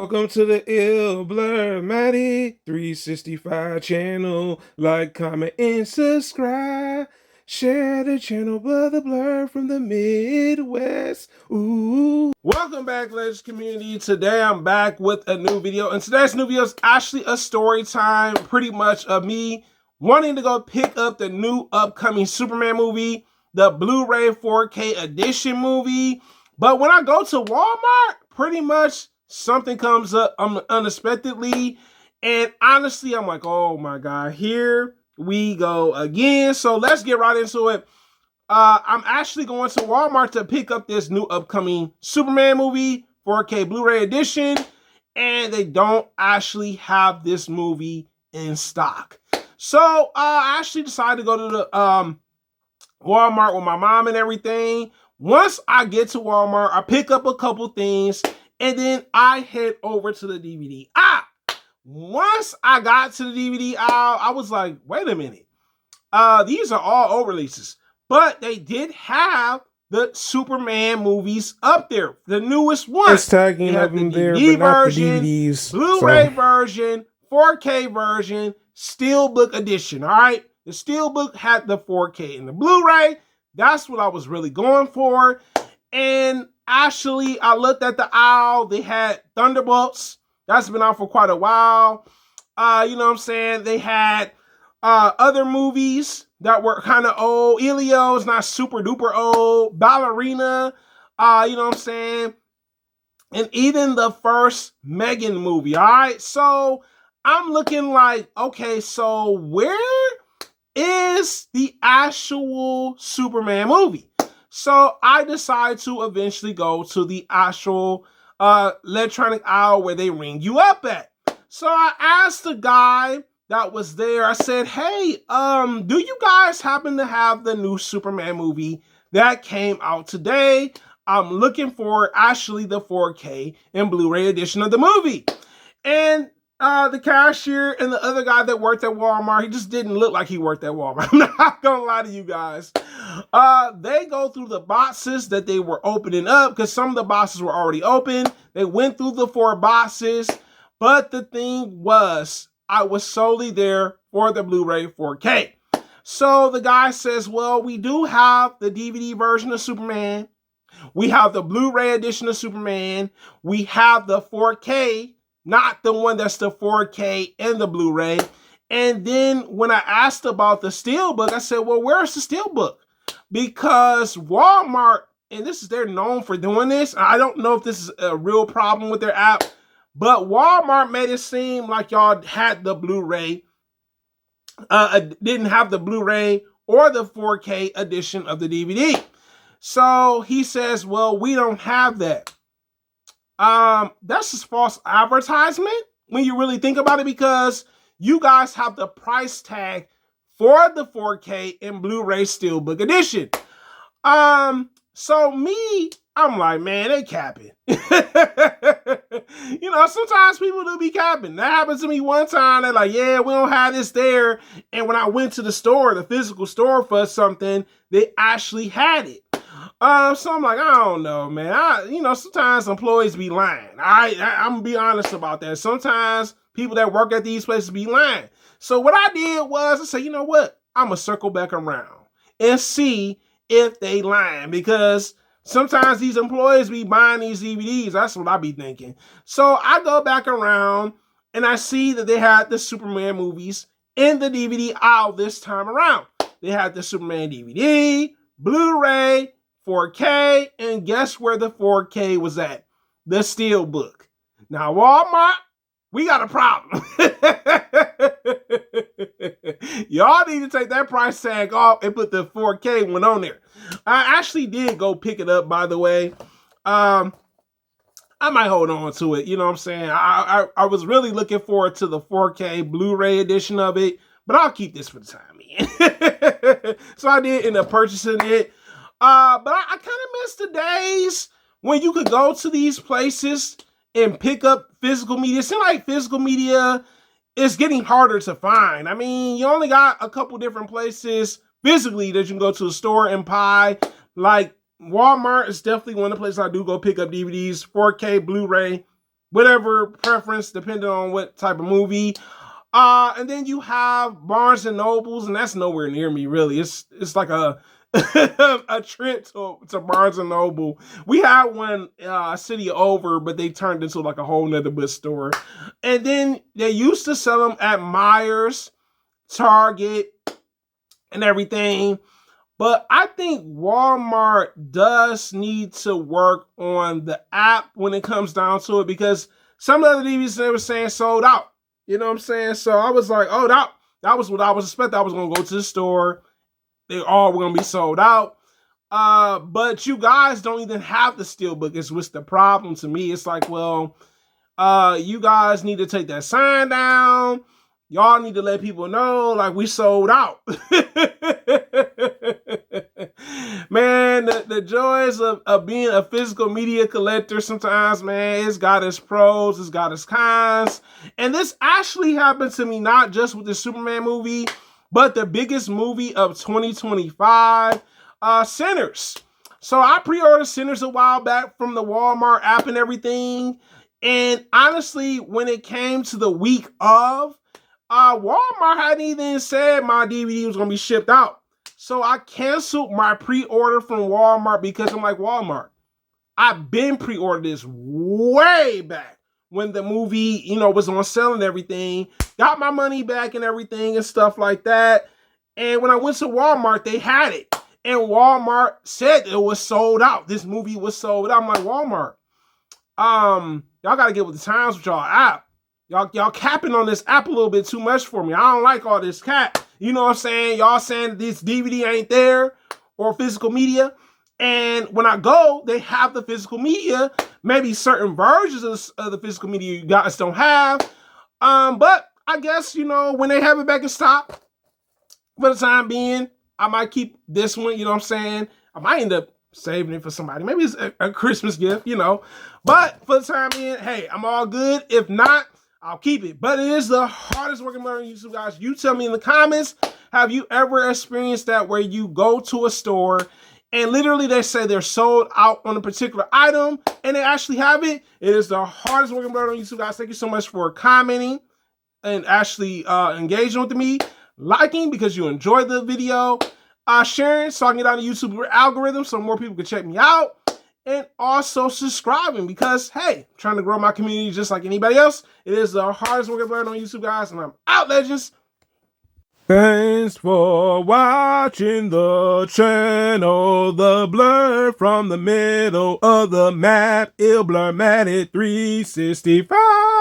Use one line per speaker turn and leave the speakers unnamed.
Welcome to the Ill Blur Matty 365 channel. Like, comment, and subscribe. Share the channel, Brother Blur from the Midwest. Ooh. Welcome back, Legends community. Today I'm back with a new video. And today's new video is actually a story time, pretty much of me wanting to go pick up the new upcoming Superman movie, the Blu-ray 4K edition movie. But when I go to Walmart, pretty much something comes up unexpectedly. And honestly, I'm like, oh my God, here we go again. So let's get right into it. I'm actually going to Walmart to pick up this new upcoming Superman movie, 4K Blu-ray edition. And they don't actually have this movie in stock. So I actually decided to go to the Walmart with my mom and everything. Once I get to Walmart, I pick up a couple things, and then I head over to the DVD. Once I got to the DVD aisle, I was like, wait a minute. These are all old releases. But they did have the Superman movies up there. The newest one.
It's tagging of them there, but not the DVDs.
Blu-ray version, 4K version, steelbook edition, all right? The steelbook had the 4K and the Blu-ray. That's what I was really going for. And actually, I looked at the aisle. They had Thunderbolts. That's been out for quite a while. You know what I'm saying? They had other movies that were kind of old. Elio's not super duper old. Ballerina. You know what I'm saying? And even the first Megan movie. All right. So I'm looking like, okay, so where is the actual Superman movie? So I decided to eventually go to the actual electronic aisle where they ring you up at. So I asked the guy that was there, I said, hey, do you guys happen to have the new Superman movie that came out today? I'm looking for actually the 4K and Blu-ray edition of the movie. And the cashier and the other guy that worked at Walmart, he just didn't look like he worked at Walmart. I'm not gonna lie to you guys. They go through the boxes that they were opening up because some of the boxes were already open. They went through the 4 boxes, but the thing was, I was solely there for the Blu-ray 4K. So the guy says, well, we do have the DVD version of Superman. We have the Blu-ray edition of Superman. We have the 4K, not the one that's the 4K and the Blu-ray. And then when I asked about the steelbook, I said, well, where's the steelbook? Because Walmart, and they're known for doing this. I don't know if this is a real problem with their app, but Walmart made it seem like y'all had the Blu-ray, didn't have the Blu-ray or the 4K edition of the DVD. So he says, well, we don't have that. That's just false advertisement when you really think about it, because you guys have the price tag for the 4K and Blu-ray Steelbook edition. So me, I'm like, man, they capping. You know, sometimes people do be capping. That happened to me one time. They're like, yeah, we don't have this there. And when I went to the store, the physical store for something, they actually had it. So I'm like, I don't know, man. You know, sometimes employees be lying. I'm gonna be honest about that. Sometimes people that work at these places be lying. So what I did was I said, you know what? I'm gonna circle back around and see if they lying, because sometimes these employees be buying these DVDs. That's what I be thinking. So I go back around and I see that they had the Superman movies in the DVD aisle this time around. They had the Superman DVD, Blu-ray, 4K, and guess where the 4K was at? The Steelbook. Now, Walmart, we got a problem. Y'all need to take that price tag off and put the 4K one on there. I actually did go pick it up, by the way. I might hold on to it. You know what I'm saying? I was really looking forward to the 4K Blu-ray edition of it, but I'll keep this for the time being. So I did end up purchasing it. But I kind of miss the days when you could go to these places and pick up physical media. It seems like physical media is getting harder to find. I mean, you only got a couple different places physically that you can go to a store and buy. Like Walmart is definitely one of the places I do go pick up DVDs, 4K, Blu-ray, whatever preference, depending on what type of movie. And then you have Barnes and Nobles, and that's nowhere near me, really. It's like a a trip to Barnes and Noble. We had one a city over, but they turned into like a whole nother bookstore. And then they used to sell them at Myers, Target, and everything. But I think Walmart does need to work on the app when it comes down to it, because some of the DVDs they were saying sold out. You know what I'm saying? So I was like, oh, that was what I was expecting. I was going to go to the store. They all were going to be sold out. But you guys don't even have the steelbook. It's what's the problem to me. It's like, well, you guys need to take that sign down. Y'all need to let people know, like, we sold out. Man, the joys of being a physical media collector sometimes, man, it's got its pros, it's got its cons. And this actually happened to me not just with the Superman movie, but the biggest movie of 2025, Sinners. So I pre-ordered Sinners a while back from the Walmart app and everything. And honestly, when it came to the week of, Walmart hadn't even said my DVD was going to be shipped out. So I canceled my pre-order from Walmart because I'm like, Walmart, I've been pre-ordered this way back when the movie, was on sale and everything. Got my money back and everything and stuff like that. And when I went to Walmart, they had it. And Walmart said it was sold out. This movie was sold out. I'm like, Walmart, y'all got to get with the times with y'all app. Y'all capping on this app a little bit too much for me. I don't like all this cap. You know what I'm saying? Y'all saying this DVD ain't there or physical media. And when I go, they have the physical media. Maybe certain versions of the physical media you guys don't have. But I guess, when they have it back in stock, for the time being, I might keep this one, you know what I'm saying? I might end up saving it for somebody. Maybe it's a Christmas gift, But for the time being, hey, I'm all good. If not, I'll keep it. But it is the hardest working button on YouTube, guys. You tell me in the comments, have you ever experienced that where you go to a store and literally they say they're sold out on a particular item and they actually have it? It is the hardest working button on YouTube, guys. Thank you so much for commenting and actually engaging with me, liking because you enjoyed the video, sharing so I can get on the YouTube algorithm so more people can check me out. And also subscribing because, hey, I'm trying to grow my community just like anybody else. It is the hardest working button on YouTube, guys. And I'm out, legends.
Thanks for watching the channel. The blur from the middle of the map, it'll blur Matic 365.